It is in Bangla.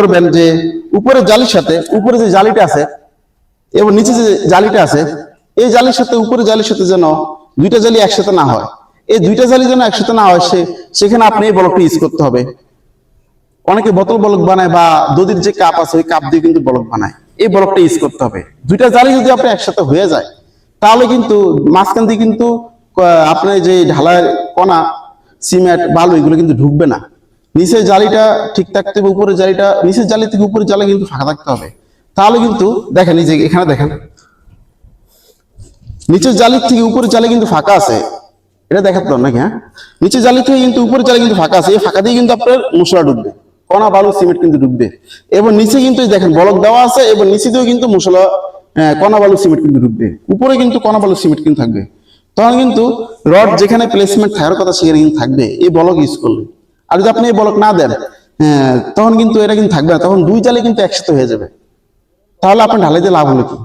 করবেন যে উপরে জালির সাথে উপরে যে জালিটা আছে এবং নিচে যে জালিটা আছে, এই জালির সাথে উপরে জালির সাথে যেন দুইটা জালি একসাথে না হয়। এই দুইটা জালি যেন একসাথে না হয় সেখানে আপনি এই বলকটা ইউজ করতে হবে। অনেকে বোতল বলক বানায় বা দধির যে কাপ আছে ওই কাপ দিয়ে কিন্তু বলক বানায়, এই বলকটা ইউজ করতে হবে। দুইটা জালি যদি আপনার একসাথে হয়ে যায় তাহলে কিন্তু মাঝখান দিয়ে কিন্তু আপনার যে ঢালাইয়ের কণা, সিমেন্ট, বালু এগুলো কিন্তু ঢুকবে না। নিচের জালিটা ঠিক থাকতে হবে, উপরে জালিটা, নিচের জালি থেকে উপরে জালি কিন্তু ফাঁকা থাকতে হবে। তাহলে কিন্তু দেখেন এই যে এখানে দেখেন নিচের জালির থেকে উপরে জালি কিন্তু ফাঁকা আছে, এটা দেখাতে পারেন নাকি? হ্যাঁ, নিচের জালি থেকে কিন্তু উপরে জালি কিন্তু ফাঁকা আছে, এই ফাঁকা দিয়ে কিন্তু আপনার মশলা ঢুকবে, কণা বালু সিমেন্ট কিন্তু ঢুকবে। এবং নিচে কিন্তু দেখেন বলক দেওয়া আছে এবং নিচে দিয়েও কিন্তু মশলা কণা বালু সিমেন্ট কিন্তু ঢুকবে, উপরে কিন্তু কণা বালু সিমেন্ট কিন্তু থাকবে। তখন কিন্তু রড যেখানে প্লেসমেন্ট থাকার কথা সেখানে কিন্তু থাকবে এই বলক ইউজ করলে। আর যদি আপনি এই বলক না দেন তখন কিন্তু এটা কিন্তু থাকবে না, তখন দুই জালি কিন্তু একসাথে হয়ে যাবে। তাহলে আপনার ঢালাইতে লাভ হলো কি?